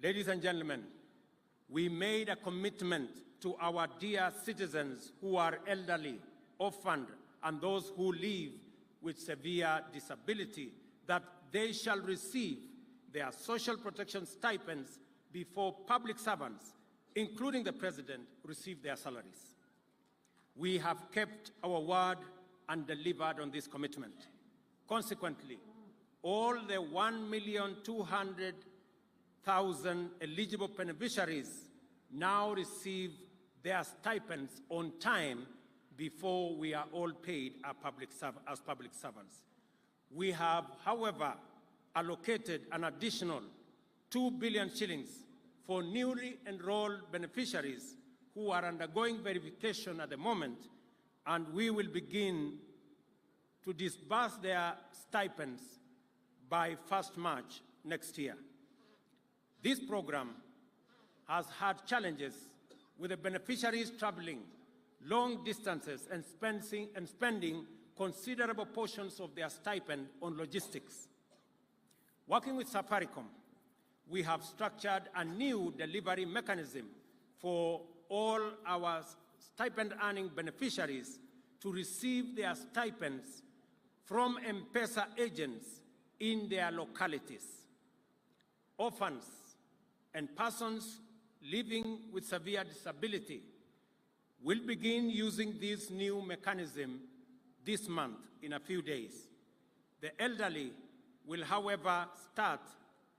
Ladies and gentlemen, we made a commitment to our dear citizens who are elderly, orphaned, and those who live with severe disability that they shall receive their social protection stipends before public servants, including the President, receive their salaries. We have kept our word and delivered on this commitment. Consequently, all the 1,200,000 eligible beneficiaries now receive their stipends on time before we are all paid as public servants. We have, however, allocated an additional 2 billion shillings for newly enrolled beneficiaries who are undergoing verification at the moment, and we will begin to disburse their stipends by 1st March next year. This program has had challenges with the beneficiaries traveling long distances and spending considerable portions of their stipend on logistics. Working with Safaricom, we have structured a new delivery mechanism for all our stipend-earning beneficiaries to receive their stipends from M-Pesa agents in their localities. Orphans and persons living with severe disability will begin using this new mechanism this month in a few days. The elderly will, however, start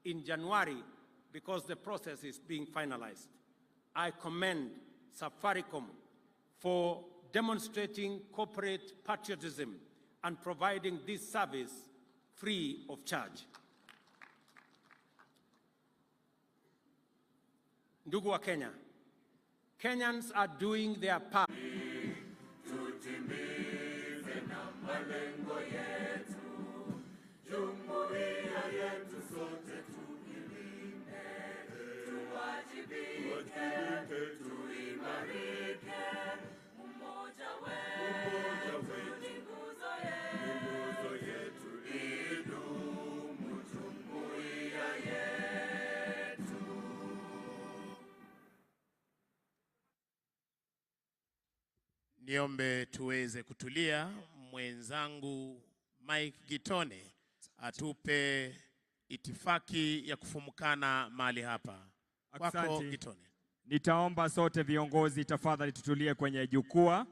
in January because the process is being finalized. I commend Safaricom for demonstrating corporate patriotism and providing this service free of charge. Ndugu wa Kenya, Kenyans are doing their part. Tutimize na malengo yetu, jumuiya yetu sote tuilinde, tuwajibike, tuimarike, umoja wetu ni nguzo yetu, idumu jumuiya yetu. Niombe tuweze kutulia. Mwenzangu Mike Gitone atupe itifaki ya kufumukana mahali hapa. Kwako Gitone. Nitaomba sote viongozi tafadhali tutulie kwenye jukwaa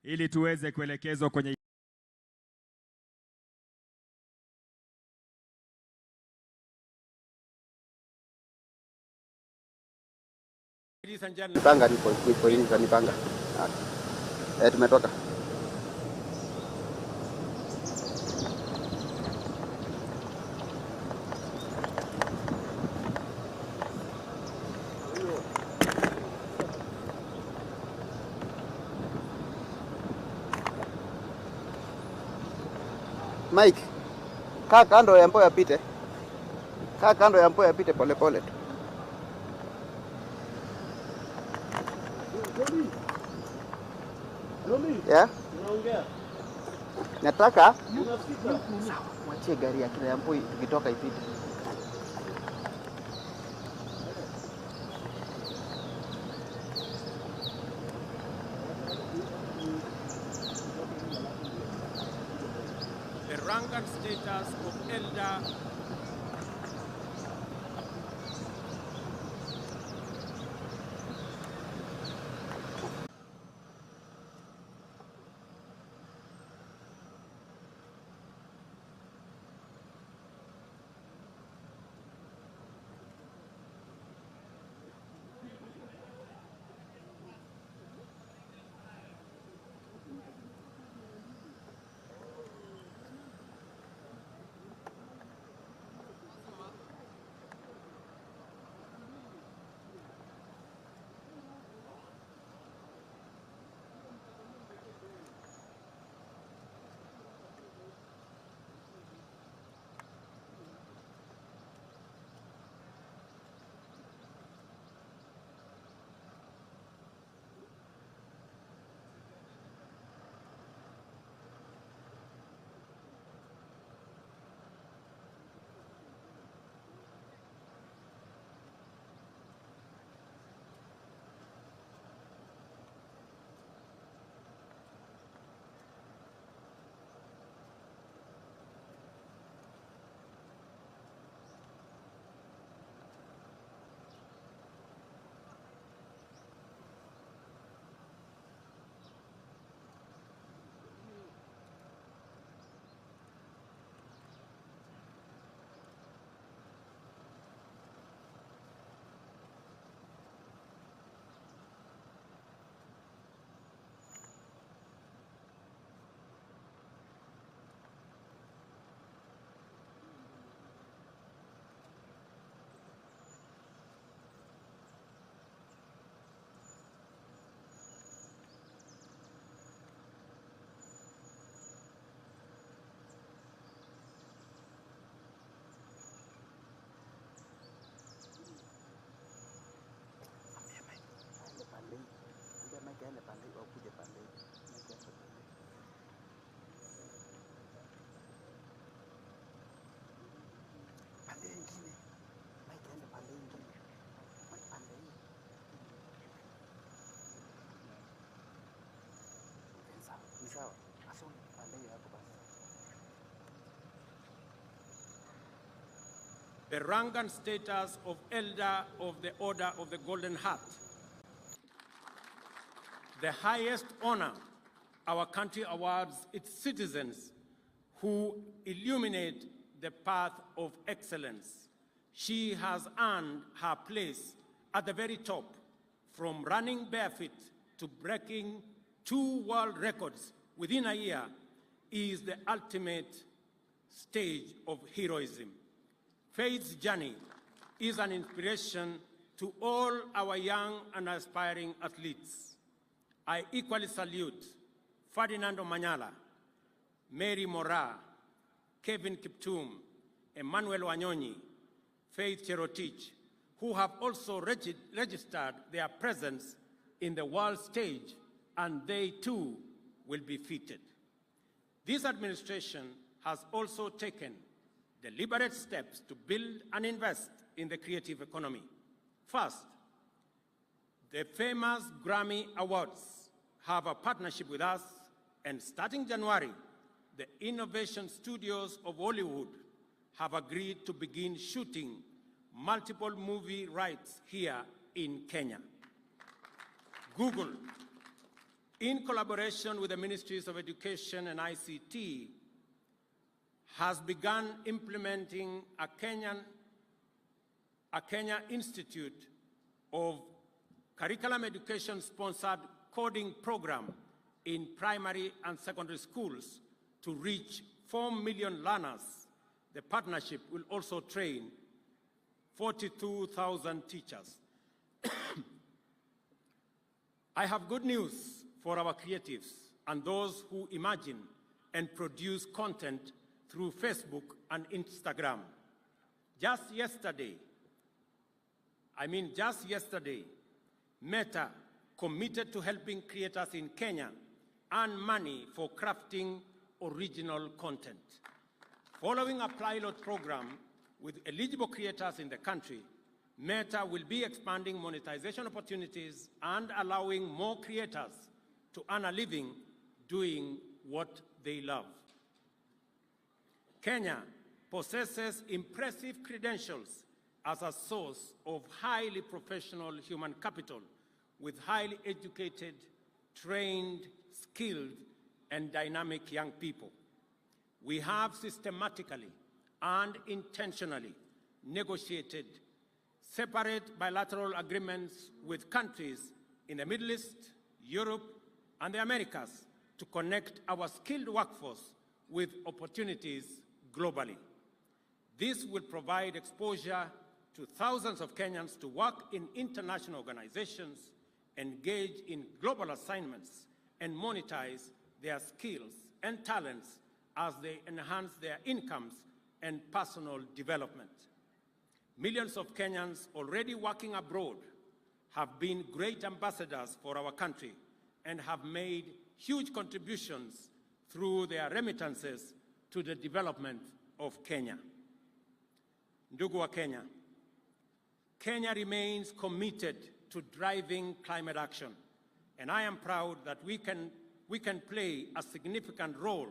ili tuweze kuelekezwa kwenye Nipanga nipanga. Tumetoka. Mike, kaa kando ya mpo yapite. Kaa kando ya mpo yapite pole pole tu. Yeah? Nataka wachie gari ya kila ya mpo tukitoka ipite. The rank and status of elder the rank and status of Elder of the Order of the Golden Heart, the highest honor our country awards its citizens who illuminate the path of excellence. She has earned her place at the very top, from running barefoot to breaking 2 world records within a year, is the ultimate stage of heroism. Faith's journey is an inspiration to all our young and aspiring athletes. I equally salute Ferdinando Manyala, Mary Mora, Kevin Kiptum, Emmanuel Wanyonyi, Faith Cherotich, who have also registered their presence in the world stage, and they too will be feted. This administration has also taken deliberate steps to build and invest in the creative economy. First, the famous Grammy Awards have a partnership with us, and starting January, the Innovation Studios of Hollywood have agreed to begin shooting multiple movie rights here in Kenya. Google, in collaboration with the Ministries of Education and ICT, has begun implementing a Kenya Institute of Curriculum Education-sponsored coding program in primary and secondary schools to reach 4 million learners. The partnership will also train 42,000 teachers. I have good news for our creatives and those who imagine and produce content through Facebook and Instagram. Just yesterday, Meta committed to helping creators in Kenya earn money for crafting original content. Following a pilot program with eligible creators in the country, Meta will be expanding monetization opportunities and allowing more creators to earn a living doing what they love. Kenya possesses impressive credentials as a source of highly professional human capital with highly educated, trained, skilled, and dynamic young people. We have systematically and intentionally negotiated separate bilateral agreements with countries in the Middle East, Europe, and the Americas to connect our skilled workforce with opportunities globally. This will provide exposure to thousands of Kenyans to work in international organizations, engage in global assignments, and monetize their skills and talents as they enhance their incomes and personal development. Millions of Kenyans already working abroad have been great ambassadors for our country and have made huge contributions through their remittances to the development of Kenya. Ndugu wa Kenya, Kenya remains committed to driving climate action, and I am proud that we can play a significant role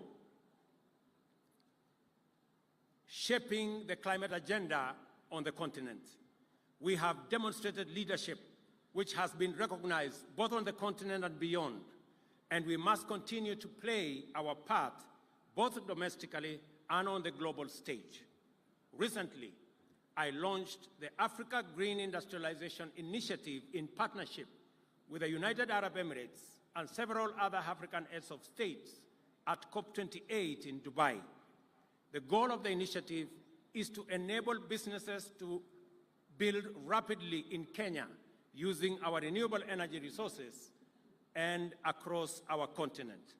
shaping the climate agenda on the continent. We have demonstrated leadership which has been recognized both on the continent and beyond, and we must continue to play our part both domestically and on the global stage. Recently, I launched the Africa Green Industrialization Initiative in partnership with the United Arab Emirates and several other African heads of states at COP28 in Dubai. The goal of the initiative is to enable businesses to build rapidly in Kenya using our renewable energy resources and across our continent.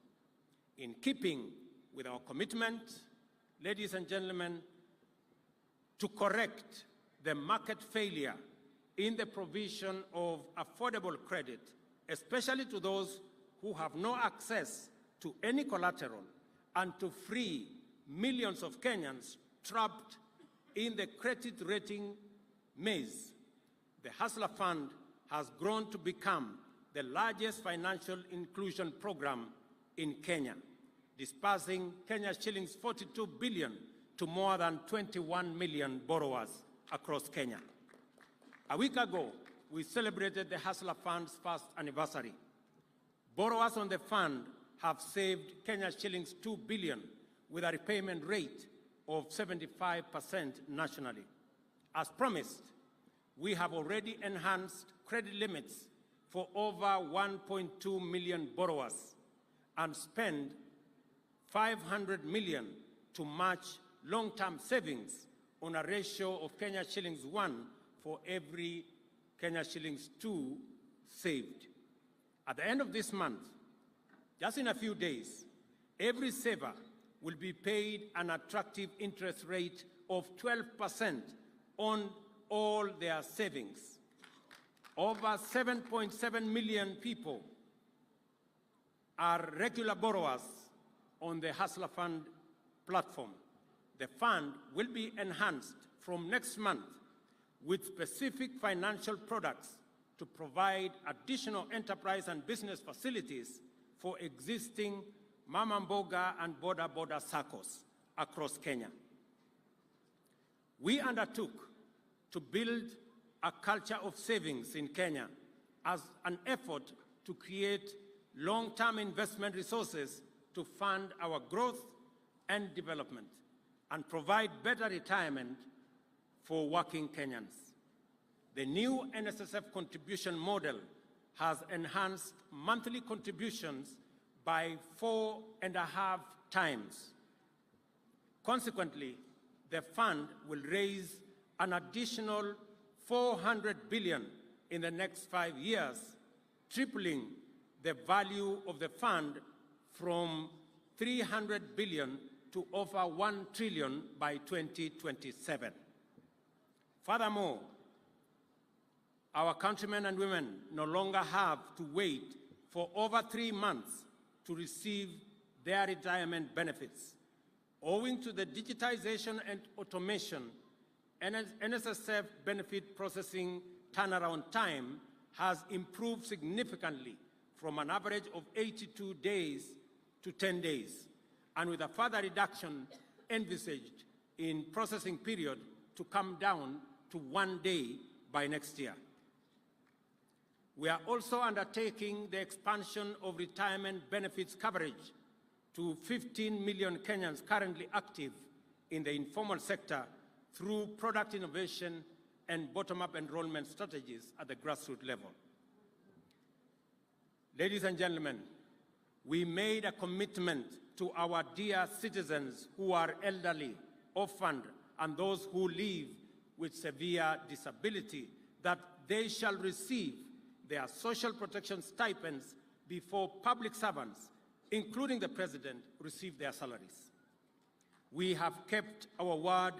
In keeping with our commitment, ladies and gentlemen, to correct the market failure in the provision of affordable credit, especially to those who have no access to any collateral, and to free millions of Kenyans trapped in the credit rating maze, the Hustler Fund has grown to become the largest financial inclusion program in Kenya, dispersing Kenya's shillings 42 billion to more than 21 million borrowers across Kenya. A week ago, we celebrated the Hustler Fund's first anniversary. Borrowers on the fund have saved Kenya shillings 2 billion with a repayment rate of 75% nationally. As promised, we have already enhanced credit limits for over 1.2 million borrowers and spent 500 million to match long-term savings on a ratio of Kenya shillings 1 for every Kenya shillings 2 saved. At the end of this month, just in a few days, every saver will be paid an attractive interest rate of 12% on all their savings. Over 7.7 million people are regular borrowers on the Hustler Fund platform. The fund will be enhanced from next month with specific financial products to provide additional enterprise and business facilities for existing Mama Mboga and Boda Boda SACCOs across Kenya. We undertook to build a culture of savings in Kenya as an effort to create long-term investment resources to fund our growth and development and provide better retirement for working Kenyans. The new NSSF contribution model has enhanced monthly contributions by 4.5 times. Consequently, the fund will raise an additional 400 billion in the next 5 years, tripling the value of the fund from 300 billion to over 1 trillion by 2027. Furthermore, our countrymen and women no longer have to wait for over 3 months to receive their retirement benefits. Owing to the digitization and automation, NSSF benefit processing turnaround time has improved significantly from an average of 82 days to 10 days, and with a further reduction envisaged in processing period to come down to 1 day by next year. We are also undertaking the expansion of retirement benefits coverage to 15 million Kenyans currently active in the informal sector through product innovation and bottom-up enrollment strategies at the grassroots level. Ladies and gentlemen, we made a commitment to our dear citizens who are elderly, orphaned, and those who live with severe disability that they shall receive their social protection stipends before public servants, including the President, receive their salaries. We have kept our word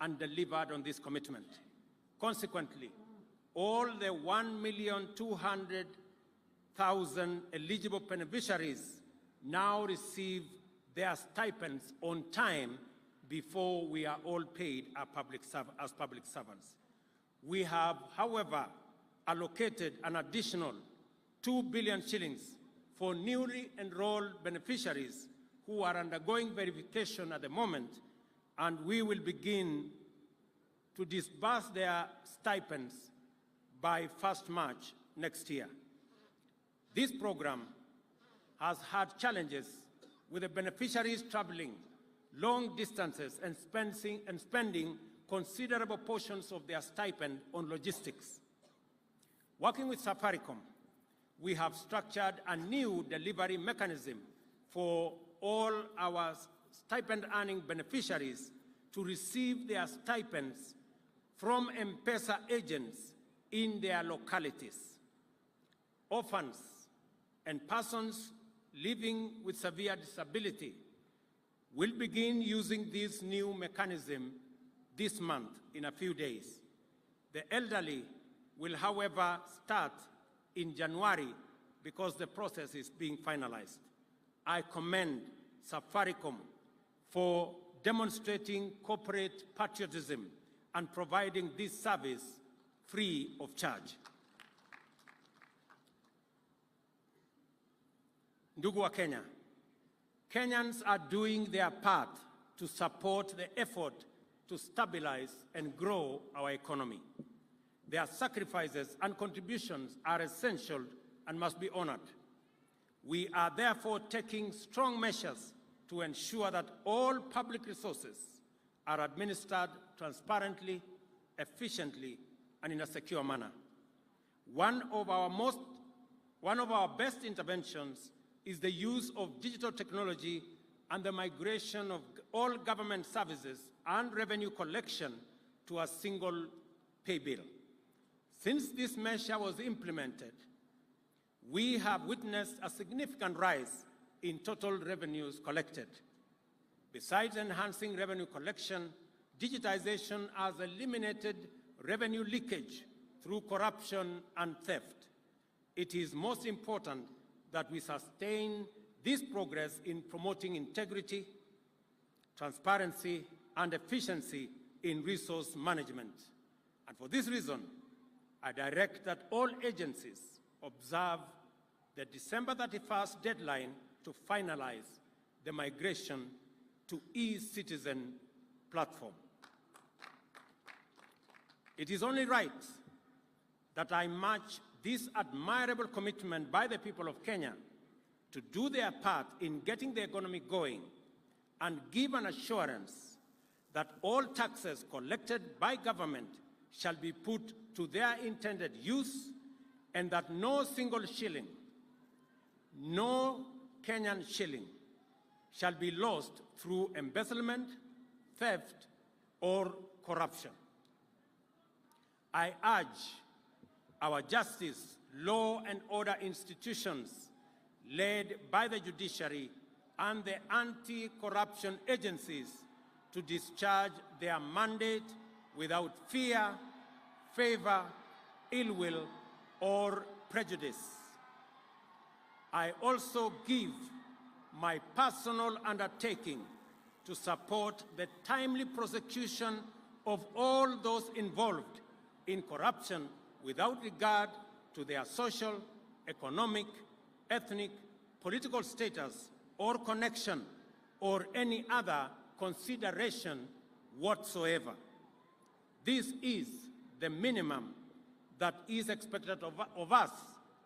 and delivered on this commitment. Consequently, all the 1,200,000 eligible beneficiaries now receive their stipends on time before we are all paid as public servants. We have, however, allocated an additional 2 billion shillings for newly enrolled beneficiaries who are undergoing verification at the moment, and we will begin to disburse their stipends by 1st March next year. This program has had challenges with the beneficiaries traveling long distances and spending considerable portions of their stipend on logistics. Working with Safaricom, we have structured a new delivery mechanism for all our stipend-earning beneficiaries to receive their stipends from M-Pesa agents in their localities. Orphans and persons living with severe disability will begin using this new mechanism this month in a few days. The elderly will, however, start in January because the process is being finalized. I commend Safaricom for demonstrating corporate patriotism and providing this service free of charge. Ndugu wa Kenya, Kenyans are doing their part to support the effort to stabilize and grow our economy. Their sacrifices and contributions are essential and must be honored. We are therefore taking strong measures to ensure that all public resources are administered transparently, efficiently, and in a secure manner. One of our best interventions is the use of digital technology and the migration of all government services and revenue collection to a single pay bill. Since this measure was implemented, we have witnessed a significant rise in total revenues collected. Besides enhancing revenue collection, digitization has eliminated revenue leakage through corruption and theft. It is most important that we sustain this progress in promoting integrity, transparency, and efficiency in resource management. And for this reason, I direct that all agencies observe the December 31st deadline to finalize the migration to e-Citizen platform. It is only right that I match this admirable commitment by the people of Kenya to do their part in getting the economy going and give an assurance that all taxes collected by government shall be put to their intended use and that no single shilling, no Kenyan shilling, shall be lost through embezzlement, theft, or corruption. I urge our justice, law, and order institutions led by the judiciary and the anti-corruption agencies to discharge their mandate without fear, favor, ill will, or prejudice. I also give my personal undertaking to support the timely prosecution of all those involved in corruption without regard to their social, economic, ethnic, political status, or connection, or any other consideration whatsoever. This is the minimum that is expected of us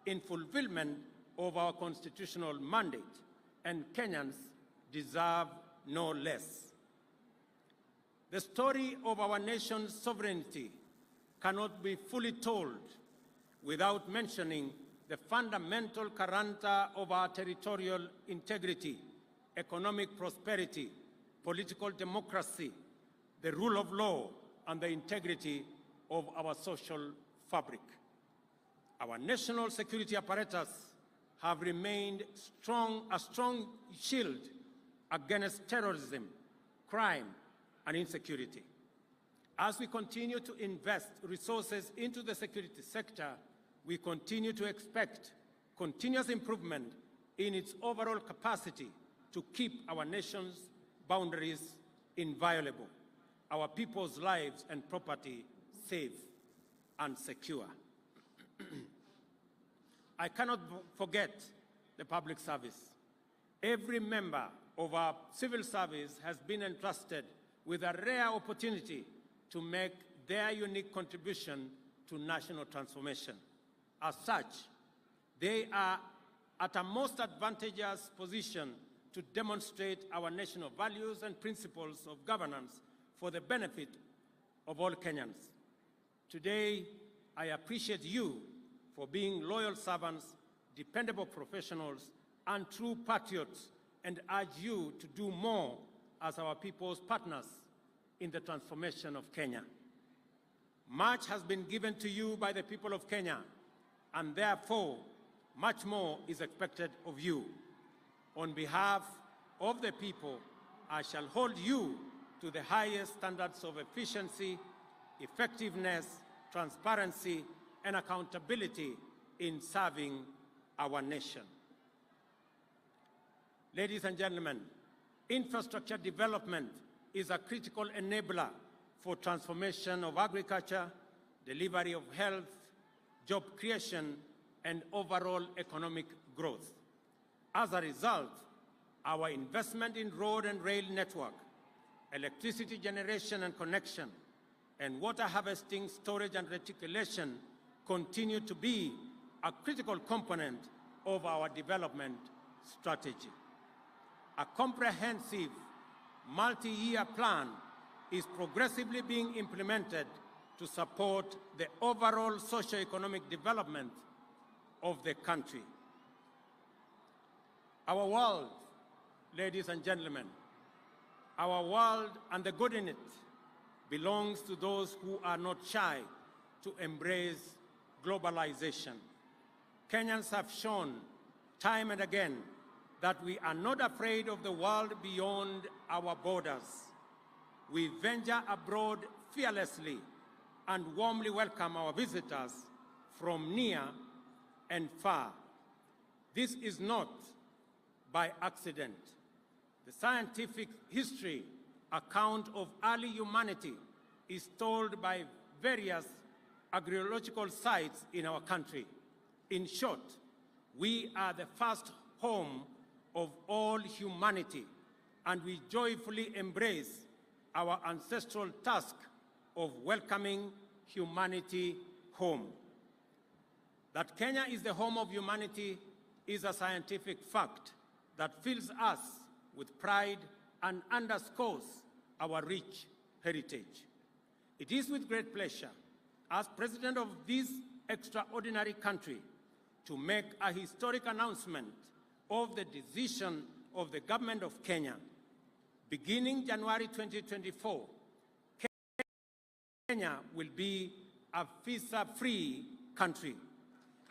in fulfillment of our constitutional mandate, and Kenyans deserve no less. The story of our nation's sovereignty cannot be fully told without mentioning the fundamental character of our territorial integrity, economic prosperity, political democracy, the rule of law, and the integrity of our social fabric. Our national security apparatus have remained a strong shield against terrorism, crime, and insecurity. As we continue to invest resources into the security sector, we continue to expect continuous improvement in its overall capacity to keep our nation's boundaries inviolable, our people's lives and property safe and secure. I cannot forget the public service. Every member of our civil service has been entrusted with a rare opportunity to make their unique contribution to national transformation. As such, they are at a most advantageous position to demonstrate our national values and principles of governance for the benefit of all Kenyans. Today, I appreciate you for being loyal servants, dependable professionals, and true patriots, and urge you to do more as our people's partners in the transformation of Kenya. Much has been given to you by the people of Kenya, and therefore, much more is expected of you. On behalf of the people, I shall hold you to the highest standards of efficiency, effectiveness, transparency, and accountability in serving our nation. Ladies and gentlemen, infrastructure development is a critical enabler for transformation of agriculture, delivery of health, job creation, and overall economic growth. As a result, our investment in road and rail network, electricity generation and connection, and water harvesting, storage, and reticulation continue to be a critical component of our development strategy. A comprehensive multi-year plan is progressively being implemented to support the overall socio-economic development of the country. Our world, ladies and gentlemen, our world and the good in it belongs to those who are not shy to embrace globalization. Kenyans have shown time and again that we are not afraid of the world beyond our borders. We venture abroad fearlessly and warmly welcome our visitors from near and far. This is not by accident. The scientific history account of early humanity is told by various archaeological sites in our country. In short, we are the first home of all humanity, and we joyfully embrace our ancestral task of welcoming humanity home. That Kenya is the home of humanity is a scientific fact that fills us with pride and underscores our rich heritage. It is with great pleasure, as President of this extraordinary country, to make a historic announcement of the decision of the government of Kenya. Beginning January 2024, Kenya will be a visa-free country.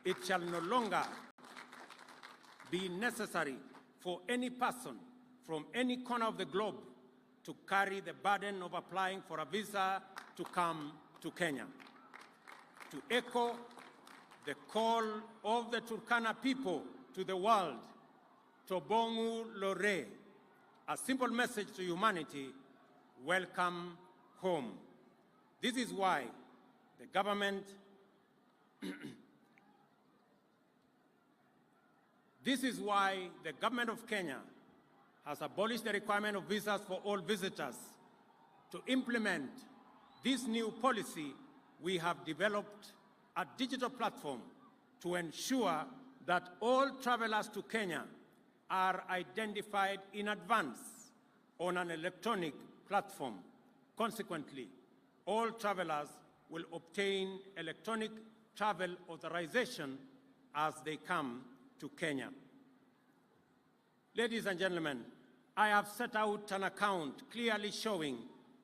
It shall no longer be necessary for any person from any corner of the globe to carry the burden of applying for a visa to come to Kenya. To echo the call of the Turkana people to the world, Tobongu Lore, a simple message to humanity: welcome home. This is why the government of Kenya has abolished the requirement of visas for all visitors. To implement this new policy, we have developed a digital platform to ensure that all travelers to Kenya are identified in advance on an electronic platform. Consequently, all travelers will obtain electronic travel authorization as they come to Kenya. Ladies and gentlemen, I have set out an account clearly showing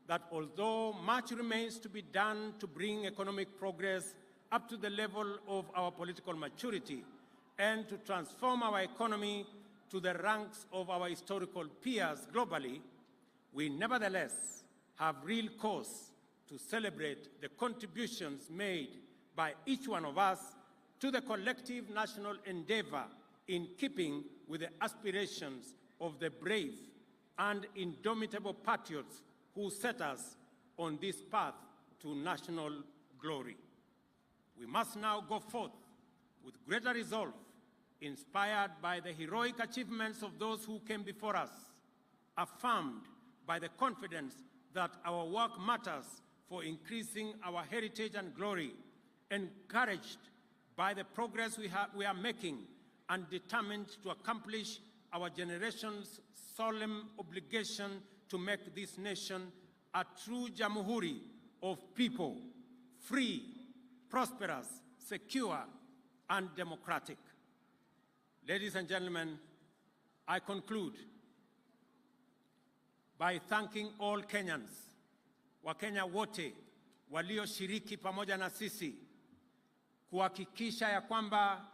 that although much remains to be done to bring economic progress up to the level of our political maturity and to transform our economy to the ranks of our historical peers globally, we nevertheless have real cause to celebrate the contributions made by each one of us to the collective national endeavor in keeping with the aspirations of the brave and indomitable patriots who set us on this path to national glory. We must now go forth with greater resolve, inspired by the heroic achievements of those who came before us, affirmed by the confidence that our work matters for increasing our heritage and glory, encouraged by the progress we are making, and determined to accomplish our generation's solemn obligation to make this nation a true jamhuri of people, free, prosperous, secure, and democratic. Ladies and gentlemen, I conclude by thanking all Kenyans, Wakenya wote walioshiriki pamoja na sisi kuhakikisha ya kwamba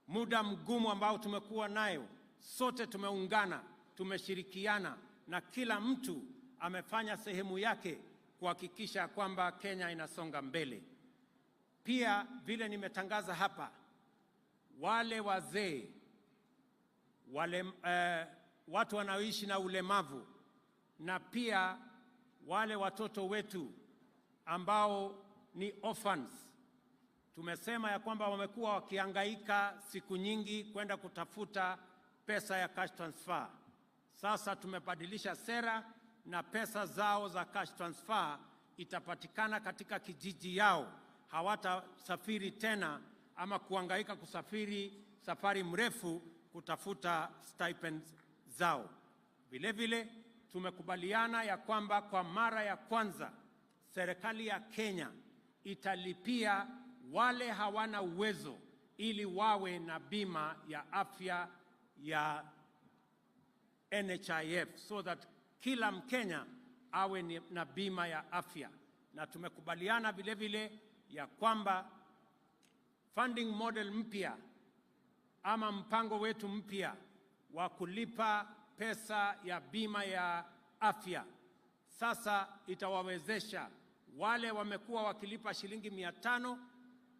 muda mgumu ambao tumekuwa nayo, sote tumeungana, tumeshirikiana na kila mtu amefanya sehemu yake kuhakikisha kwamba Kenya inasonga mbele. Pia vile nimetangaza hapa, wale wazee, wale watu wanaoishi na ulemavu, na pia wale watoto wetu ambao ni orphans, tumesema ya kwamba wamekuwa wakihangaika siku nyingi kwenda kutafuta pesa ya cash transfer. Sasa tumebadilisha sera na pesa zao za cash transfer itapatikana katika kijiji yao. Hawatasafiri tena ama kuhangaika kusafiri safari mrefu kutafuta stipends zao. Vile vile tumekubaliana ya kwamba kwa mara ya kwanza serikali ya Kenya italipia wale hawana uwezo ili wawe na bima ya afya ya NHIF, so that kila Mkenya awe na bima ya afya. Na tumekubaliana vile vile ya kwamba funding model mpya ama mpango wetu mpya wa kulipa pesa ya bima ya afya sasa itawawezesha wale wamekuwa wakilipa shilingi 500,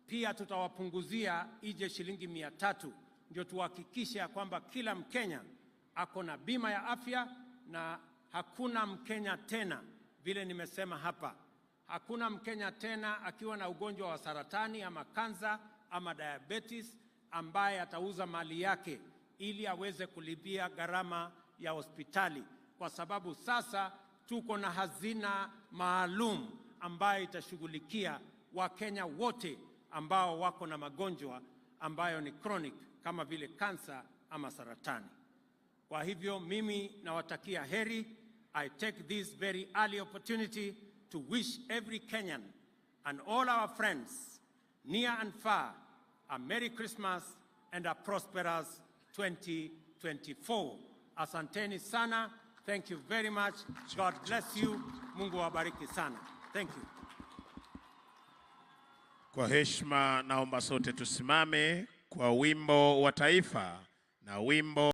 pia tutawapunguzia ije shilingi 300, ndio tuhakikishe kwamba kila Mkenya ako na bima ya afya. Na hakuna Mkenya tena, vile nimesema hapa, hakuna Mkenya tena akiwa na ugonjwa wa saratani ama kansa ama diabetes ambaye atauza mali yake ili aweze kulipia gharama ya hospitali, kwa sababu sasa tuko na hazina maalum ambayo itashughulikia Wakenya wote ambao wako na magonjwa ambayo ni chronic kama vile kansa ama saratani. Kwa hivyo mimi nawatakia heri. I take this very early opportunity to wish every Kenyan and all our friends near and far a Merry Christmas and a prosperous 2024. Asanteni sana. Thank you very much. God bless you. Mungu wabariki sana. Thank you. Kwa heshima naomba sote tusimame kwa wimbo wa taifa na wimbo